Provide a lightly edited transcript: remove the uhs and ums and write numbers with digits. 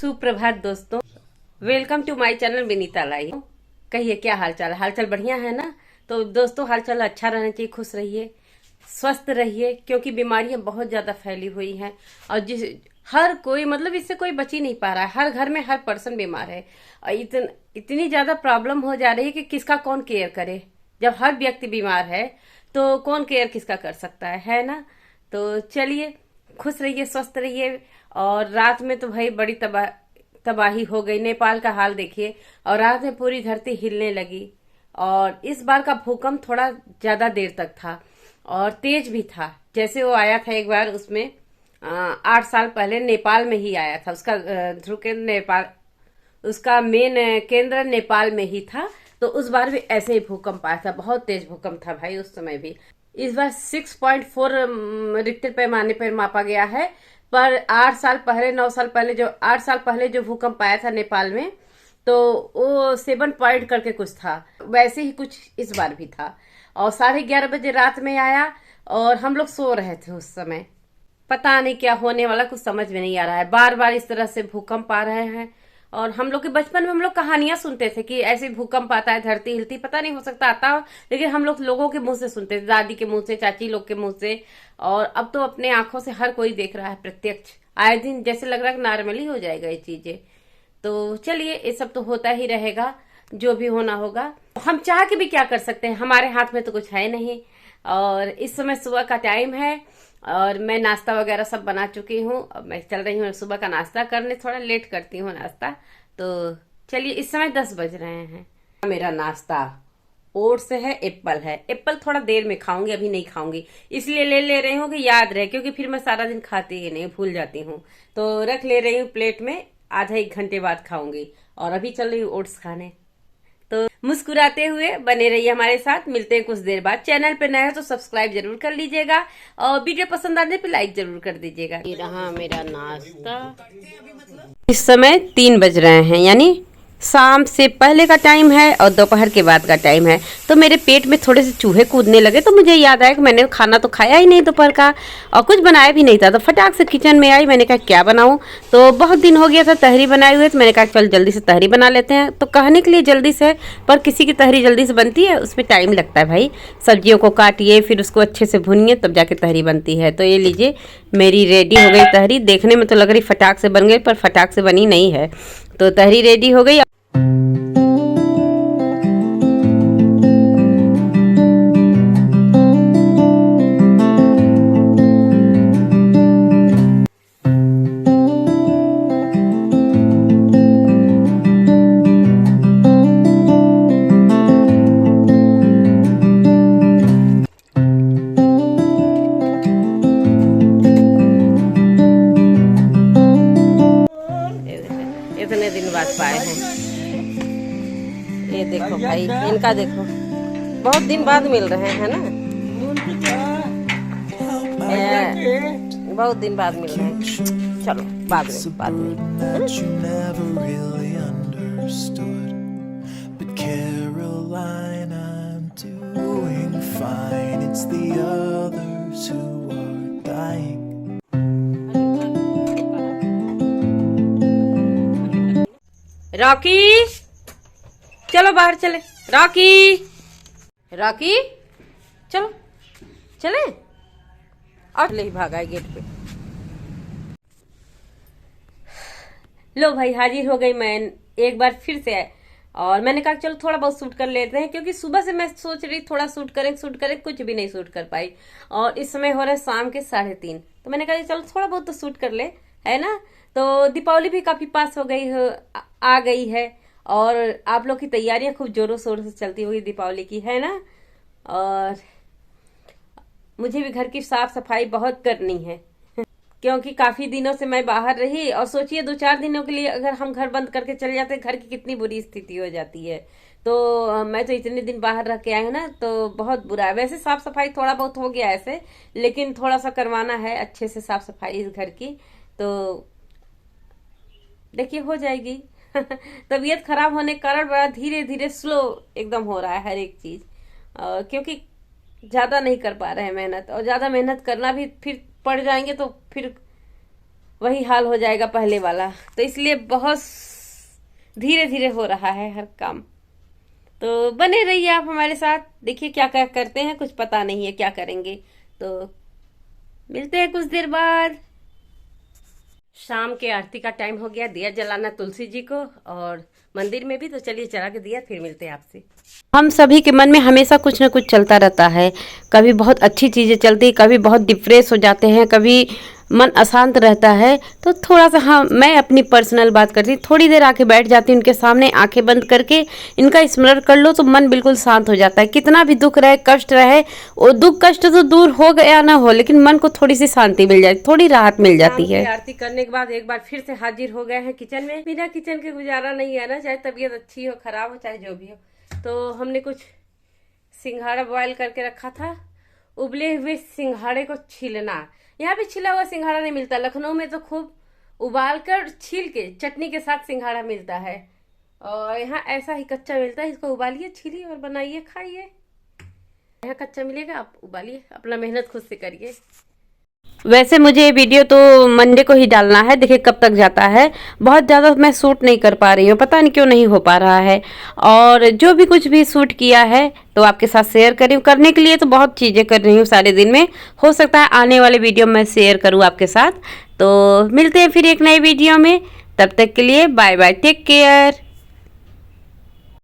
सुप्रभात दोस्तों, welcome to my channel Vinita Lai. कहिए क्या हालचाल? हालचाल बढ़िया है ना? तो दोस्तों हालचाल अच्छा रहना चाहिए, खुश रहिए, स्वस्थ रहिए, क्योंकि बीमारियां बहुत ज्यादा फैली हुई हैं और जिस हर कोई मतलब इससे कोई बच ही नहीं पा रहा है। हर घर में हर पर्सन बीमार है और इतनी ज्यादा प्रॉब्लम हो जा रही है कि किसका कौन केयर करे। जब हर व्यक्ति बीमार है तो कौन केयर किसका कर सकता है ना? तो चलिए, खुश रहिए, स्वस्थ रहिए। और रात में तो भाई बड़ी तबाही हो गई। नेपाल का हाल देखिए, और रात में पूरी धरती हिलने लगी। और इस बार का भूकंप थोड़ा ज्यादा देर तक था और तेज भी था। जैसे वो आया था एक बार, उसमें 8 साल पहले नेपाल में ही आया था। उसका ध्रुव केंद्र नेपाल, उसका मेन केंद्र नेपाल में ही था। तो उस बार भी ऐसे ही भूकंप आया था, बहुत तेज भूकंप था भाई उस समय भी। इस बार 6.4 रिक्टर पैमाने पर मापा गया है। पर 8 साल पहले, 9 साल पहले, जो 8 साल पहले जो भूकंप आया था नेपाल में, तो वो 7 पॉइंट करके कुछ था। वैसे ही कुछ इस बार भी था और 11:30 बजे रात में आया और हम लोग सो रहे थे उस समय। पता नहीं क्या होने वाला, कुछ समझ में नहीं आ रहा है। बार बार इस तरह से भूकंप आ रहे हैं। और हम लोग के बचपन में हम लोग कहानियां सुनते थे कि ऐसे भूकंप आता है, धरती हिलती। पता नहीं, हो सकता आता हो, लेकिन हम लोग लोगों के मुंह से सुनते थे, दादी के मुंह से, चाची लोग के मुंह से। और अब तो अपने आंखों से हर कोई देख रहा है प्रत्यक्ष, आए दिन। जैसे लग रहा है नॉर्मली हो जाएगा ये चीजें। तो चलिए, ये सब तो होता ही रहेगा, जो भी होना होगा। हम चाह के भी क्या कर सकते हैं, हमारे हाथ में तो कुछ है नहीं। और इस समय सुबह का टाइम है और मैं नाश्ता वगैरह सब बना चुकी हूँ। अब मैं चल रही हूँ सुबह का नाश्ता करने। थोड़ा लेट करती हूँ नाश्ता। तो चलिए, इस समय 10 बज रहे हैं। मेरा नाश्ता ओट्स है, एप्पल है। एप्पल थोड़ा देर में खाऊंगी, अभी नहीं खाऊंगी, इसलिए ले रही हूँ कि याद रहे, क्योंकि फिर मैं सारा दिन खाती ही नहीं, भूल जाती हूँ। तो रख ले रही हूँ प्लेट में, आधा 1 घंटे बाद खाऊंगी। और अभी चल रही हूँ ओट्स खाने। तो मुस्कुराते हुए बने रहिए हमारे साथ। मिलते हैं कुछ देर बाद। चैनल पे नया है तो सब्सक्राइब जरूर कर लीजिएगा और वीडियो पसंद आने पे लाइक जरूर कर दीजिएगा। ये रहा मेरा नाश्ता। इस समय 3 बज रहे हैं, यानी शाम से पहले का टाइम है और दोपहर के बाद का टाइम है। तो मेरे पेट में थोड़े से चूहे कूदने लगे, तो मुझे याद आया कि मैंने खाना तो खाया ही नहीं दोपहर का और कुछ बनाया भी नहीं था। तो फटाक से किचन में आई। मैंने कहा क्या बनाऊं, तो बहुत दिन हो गया था तहरी बनाए हुए। तो मैंने कहा चल जल्दी से तहरी बना लेते हैं। तो कहने के लिए जल्दी से, पर किसी की तहरी जल्दी से बनती है? उसमें टाइम लगता है भाई। सब्जियों को काटिए, फिर उसको अच्छे से भूनिए, तब जाके तहरी बनती है। तो ये लीजिए, मेरी रेडी हो गई तहरी। देखने में तो लग रही फटाक से बन गई, पर फटाक से बनी नहीं है। तो तहरी रेडी हो गई। इतने दिन बाद पाए हैं। ये देखो भाई, इनका देखो, बहुत दिन बाद मिल रहे हैं ना। बहुत दिन बाद मिल रहे हैं। चलो बाद में, बाद में। रॉकी, चलो बाहर चले। रॉकी, रॉकी, चलो चले। और ले भागा है गेट पे। लो भाई, हाजिर हो गई मैं एक बार फिर से। और मैंने कहा चलो थोड़ा बहुत शूट कर लेते हैं, क्योंकि सुबह से मैं सोच रही थोड़ा शूट करें, कुछ भी नहीं शूट कर पाई। और इस समय हो रहा है शाम के 3:30। तो मैंने कहा चलो थोड़ा बहुत तो शूट कर ले, है ना। तो दीपावली भी काफी पास हो गई, आ गई है। और आप लोग की तैयारियां खूब जोरों शोरों से चलती हुई दीपावली की, है ना। और मुझे भी घर की साफ सफाई बहुत करनी है, क्योंकि काफी दिनों से मैं बाहर रही। और सोचिए 2-4 दिनों के लिए अगर हम घर बंद करके चले जाते हैं, घर की कितनी बुरी स्थिति हो जाती है। तो मैं तो इतने दिन बाहर रह के आई हूँ ना, तो बहुत बुरा है। वैसे साफ सफाई थोड़ा बहुत हो गया ऐसे, लेकिन थोड़ा सा करवाना है अच्छे से साफ सफाई इस घर की। तो देखिए हो जाएगी। तबीयत खराब होने के कारण बड़ा धीरे धीरे स्लो एकदम हो रहा है हर एक चीज, क्योंकि ज्यादा नहीं कर पा रहे हैं मेहनत। और ज्यादा मेहनत करना भी फिर पड़ जाएंगे तो फिर वही हाल हो जाएगा पहले वाला। तो इसलिए बहुत धीरे धीरे हो रहा है हर काम। तो बने रहिए आप हमारे साथ, देखिए क्या क्या करते हैं, कुछ पता नहीं है क्या करेंगे। तो मिलते हैं कुछ देर बाद। शाम के आरती का टाइम हो गया, दिया जलाना तुलसी जी को और मंदिर में भी। तो चलिए चला के दिया, फिर मिलते हैं आपसे। हम सभी के मन में हमेशा कुछ ना कुछ चलता रहता है। कभी बहुत अच्छी चीजें चलती, कभी बहुत डिप्रेस हो जाते हैं, कभी मन अशांत रहता है। तो थोड़ा सा, हाँ, मैं अपनी पर्सनल बात करती, थोड़ी देर आके बैठ जाती हूँ उनके सामने, आंखें बंद करके इनका स्मरण कर लो तो मन बिल्कुल शांत हो जाता है। कितना भी दुख रहे, कष्ट रहे, वो दुख कष्ट तो दूर हो गया ना हो, लेकिन मन को थोड़ी सी शांति मिल जाती, थोड़ी राहत मिल जाती है। आरती करने के बाद एक बार फिर से हाजिर हो गए हैं किचन में। बिना किचन के गुजारा नहीं है ना, चाहे तबीयत अच्छी हो खराब हो चाहे जो भी हो। तो हमने कुछ सिंघाड़ा बॉयल करके रखा था। उबले हुए सिंघाड़े को छीलना, यहाँ पे छिला हुआ सिंघाड़ा नहीं मिलता, लखनऊ में तो खूब उबाल कर छील के चटनी के साथ सिंघाड़ा मिलता है, और यहाँ ऐसा ही कच्चा मिलता है। इसको उबालिए, छीलिए और बनाइए, खाइए। यहाँ कच्चा मिलेगा, आप उबालिए, अपना मेहनत खुद से करिए। वैसे मुझे ये वीडियो तो मंडे को ही डालना है, देखिए कब तक जाता है। बहुत ज़्यादा मैं शूट नहीं कर पा रही हूँ, पता नहीं क्यों नहीं हो पा रहा है। और जो भी कुछ भी शूट किया है तो आपके साथ शेयर करी हूँ। करने के लिए तो बहुत चीज़ें कर रही हूँ सारे दिन में, हो सकता है आने वाले वीडियो में शेयर करूँ आपके साथ। तो मिलते हैं फिर एक नई वीडियो में, तब तक के लिए बाय बाय, टेक केयर।